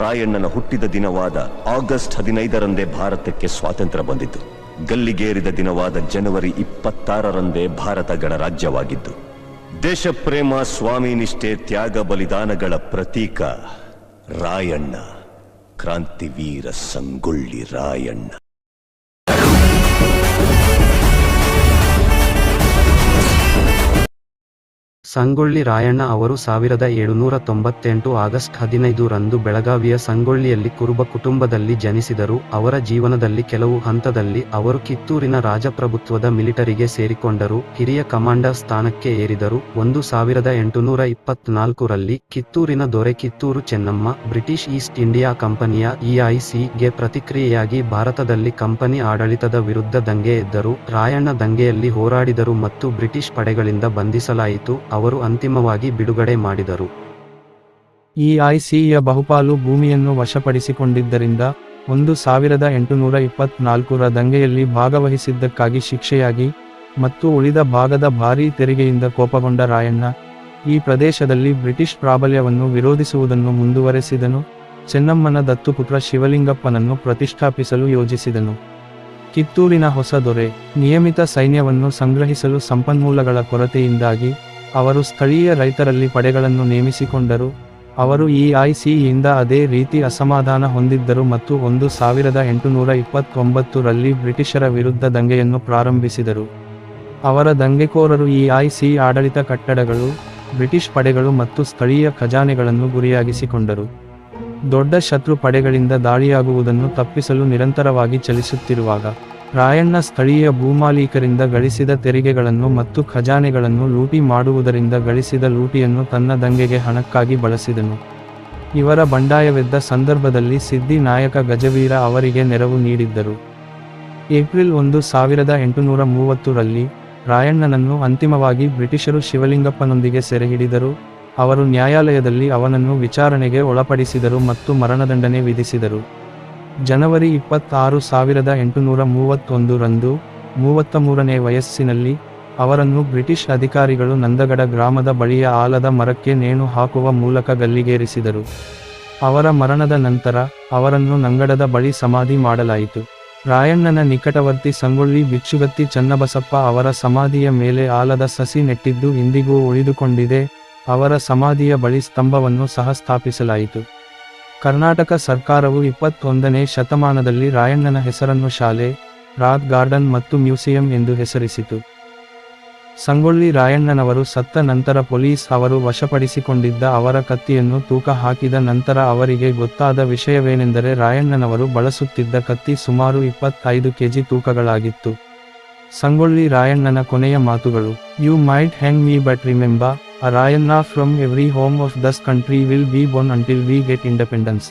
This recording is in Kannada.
ರಾಯಣ್ಣನ ಹುಟ್ಟಿದ ದಿನವಾದ ಆಗಸ್ಟ್ 15ರಂದೇ ಭಾರತಕ್ಕೆ ಸ್ವಾತಂತ್ರ್ಯ ಬಂದಿದ್ದು. ಗಲ್ಲಿಗೇರಿದ ದಿನವಾದ ಜನವರಿ 26ರಂದೇ ಭಾರತ ಗಣರಾಜ್ಯವಾಗಿದ್ದು. ದೇಶಪ್ರೇಮ, ಸ್ವಾಮಿ ನಿಷ್ಠೆ, ತ್ಯಾಗ ಬಲಿದಾನಗಳ ಪ್ರತೀಕ ರಾಯಣ್ಣ, ಕ್ರಾಂತಿವೀರ ಸಂಗೊಳ್ಳಿ ರಾಯಣ್ಣ. ಸಂಗೊಳ್ಳಿ ರಾಯಣ್ಣ ಅವರು 1798 ಆಗಸ್ಟ್ 15ರಂದು ಬೆಳಗಾವಿಯ ಸಂಗೊಳ್ಳಿಯಲ್ಲಿ ಕುರುಬ ಕುಟುಂಬದಲ್ಲಿ ಜನಿಸಿದರು. ಅವರ ಜೀವನದಲ್ಲಿ ಕೆಲವು ಹಂತದಲ್ಲಿ ಅವರು ಕಿತ್ತೂರಿನ ರಾಜಪ್ರಭುತ್ವದ ಮಿಲಿಟರಿಗೆ ಸೇರಿಕೊಂಡರು. ಹಿರಿಯ ಕಮಾಂಡರ್ ಸ್ಥಾನಕ್ಕೆ ಏರಿದರು. 1824ರಲ್ಲಿ ಕಿತ್ತೂರಿನ ದೊರೆ Kittur Chennamma British East India ಕಂಪನಿಯ EIC-ಗೆ ಪ್ರತಿಕ್ರಿಯೆಯಾಗಿ ಭಾರತದಲ್ಲಿ ಕಂಪನಿ ಆಡಳಿತದ ವಿರುದ್ಧ ದಂಗೆ ಎದ್ದರು. ರಾಯಣ್ಣ ದಂಗೆಯಲ್ಲಿ ಹೋರಾಡಿದರು ಮತ್ತು ಬ್ರಿಟಿಷ್ ಪಡೆಗಳಿಂದ ಬಂಧಿಸಲಾಯಿತು. ಅವರು ಅಂತಿಮವಾಗಿ ಬಿಡುಗಡೆ ಮಾಡಿದರು. EIC-ಯ ಬಹುಪಾಲು ಭೂಮಿಯನ್ನು ವಶಪಡಿಸಿಕೊಂಡಿದ್ದರಿಂದ 1824ರ ದಂಗೆಯಲ್ಲಿ ಭಾಗವಹಿಸಿದ್ದಕ್ಕಾಗಿ ಶಿಕ್ಷೆಯಾಗಿ ಮತ್ತು ಉಳಿದ ಭಾಗದ ಭಾರೀ ತೆರಿಗೆಯಿಂದ ಕೋಪಗೊಂಡ ರಾಯಣ್ಣ ಈ ಪ್ರದೇಶದಲ್ಲಿ ಬ್ರಿಟಿಷ್ ಪ್ರಾಬಲ್ಯವನ್ನು ವಿರೋಧಿಸುವುದನ್ನು ಮುಂದುವರೆಸಿದನು. ಚೆನ್ನಮ್ಮನ ದತ್ತುಪುತ್ರ ಶಿವಲಿಂಗಪ್ಪನನ್ನು ಪ್ರತಿಷ್ಠಾಪಿಸಲು ಯೋಜಿಸಿದನು. ಕಿತ್ತೂರಿನ ಹೊಸ ದೊರೆ ನಿಯಮಿತ ಸೈನ್ಯವನ್ನು ಸಂಗ್ರಹಿಸಲು ಸಂಪನ್ಮೂಲಗಳ ಕೊರತೆಯಿಂದಾಗಿ ಅವರು ಸ್ಥಳೀಯ ರೈತರಲ್ಲಿ ಪಡೆಗಳನ್ನು ನೇಮಿಸಿಕೊಂಡರು. ಅವರು EIC-ಯಿಂದ ಅದೇ ರೀತಿ ಅಸಮಾಧಾನ ಹೊಂದಿದ್ದರು ಮತ್ತು 1829ರಲ್ಲಿ ಬ್ರಿಟಿಷರ ವಿರುದ್ಧ ದಂಗೆಯನ್ನು ಪ್ರಾರಂಭಿಸಿದರು. ಅವರ ದಂಗೆಕೋರರು EIC ಆಡಳಿತ ಕಟ್ಟಡಗಳು, ಬ್ರಿಟಿಷ್ ಪಡೆಗಳು ಮತ್ತು ಸ್ಥಳೀಯ ಖಜಾನೆಗಳನ್ನು ಗುರಿಯಾಗಿಸಿಕೊಂಡರು. ದೊಡ್ಡ ಶತ್ರು ಪಡೆಗಳಿಂದ ದಾಳಿಯಾಗುವುದನ್ನು ತಪ್ಪಿಸಲು ನಿರಂತರವಾಗಿ ಚಲಿಸುತ್ತಿರುವಾಗ ರಾಯಣ್ಣ ಸ್ಥಳೀಯ ಭೂಮಾಲೀಕರಿಂದ ಗಳಿಸಿದ ತೆರಿಗೆಗಳನ್ನು ಮತ್ತು ಖಜಾನೆಗಳನ್ನು ಲೂಟಿ ಮಾಡುವುದರಿಂದ ಗಳಿಸಿದ ಲೂಟಿಯನ್ನು ತನ್ನ ದಂಗೆಗೆ ಹಣಕ್ಕಾಗಿ ಬಳಸಿದನು. ಇವರ ಬಂಡಾಯವೆದ್ದ ಸಂದರ್ಭದಲ್ಲಿ ಸಿದ್ದಿ ನಾಯಕ ಗಜವೀರ ಅವರಿಗೆ ನೆರವು ನೀಡಿದ್ದರು. ಏಪ್ರಿಲ್ 1830ರಲ್ಲಿ ರಾಯಣ್ಣನನ್ನು ಅಂತಿಮವಾಗಿ ಬ್ರಿಟಿಷರು ಶಿವಲಿಂಗಪ್ಪನೊಂದಿಗೆ ಸೆರೆಹಿಡಿದರು. ಅವರು ನ್ಯಾಯಾಲಯದಲ್ಲಿ ಅವನನ್ನು ವಿಚಾರಣೆಗೆ ಒಳಪಡಿಸಿದರು ಮತ್ತು ಮರಣದಂಡನೆ ವಿಧಿಸಿದರು. ಜನವರಿ 26, 1831ರಂದು 33ನೇ ವಯಸ್ಸಿನಲ್ಲಿ ಅವರನ್ನು ಬ್ರಿಟಿಷ್ ಅಧಿಕಾರಿಗಳು ನಂದಗಡ ಗ್ರಾಮದ ಬಳಿಯ ಆಲದ ಮರಕ್ಕೆ ನೇಣು ಹಾಕುವ ಮೂಲಕ ಗಲ್ಲಿಗೇರಿಸಿದರು. ಅವರ ಮರಣದ ನಂತರ ಅವರನ್ನು ನಂಗಡದ ಬಳಿ ಸಮಾಧಿ ಮಾಡಲಾಯಿತು. ರಾಯಣ್ಣನ ನಿಕಟವರ್ತಿ ಸಂಗೊಳ್ಳಿ ಬಿಚ್ಚುಗತ್ತಿ ಚನ್ನಬಸಪ್ಪ ಅವರ ಸಮಾಧಿಯ ಮೇಲೆ ಆಲದ ಸಸಿ ನೆಟ್ಟಿದ್ದು ಇಂದಿಗೂ ಉಳಿದುಕೊಂಡಿದೆ. ಅವರ ಸಮಾಧಿಯ ಬಳಿ ಸ್ತಂಭವನ್ನು ಸಹ ಸ್ಥಾಪಿಸಲಾಯಿತು. ಕರ್ನಾಟಕ ಸರ್ಕಾರವು 21ನೇ ಶತಮಾನದಲ್ಲಿ ರಾಯಣ್ಣನ ಹೆಸರನ್ನು ಶಾಲೆ, ರಾಕ್ ಗಾರ್ಡನ್ ಮತ್ತು ಮ್ಯೂಸಿಯಂ ಎಂದು ಹೆಸರಿಸಿತು. ಸಂಗೊಳ್ಳಿ ರಾಯಣ್ಣನವರು ಸತ್ತ ನಂತರ ಪೊಲೀಸ್ ಅವರು ವಶಪಡಿಸಿಕೊಂಡಿದ್ದ ಅವರ ಕತ್ತಿಯನ್ನು ತೂಕ ಹಾಕಿದ ನಂತರ ಅವರಿಗೆ ಗೊತ್ತಾದ ವಿಷಯವೇನೆಂದರೆ ರಾಯಣ್ಣನವರು ಬಳಸುತ್ತಿದ್ದ ಕತ್ತಿ ಸುಮಾರು 25 kg ತೂಕಗಳಾಗಿತ್ತು. ಸಂಗೊಳ್ಳಿ ರಾಯಣ್ಣನ ಕೊನೆಯ ಮಾತುಗಳು: "You might hang me but remember, a Rayanna from every home of this country will be born until we get independence."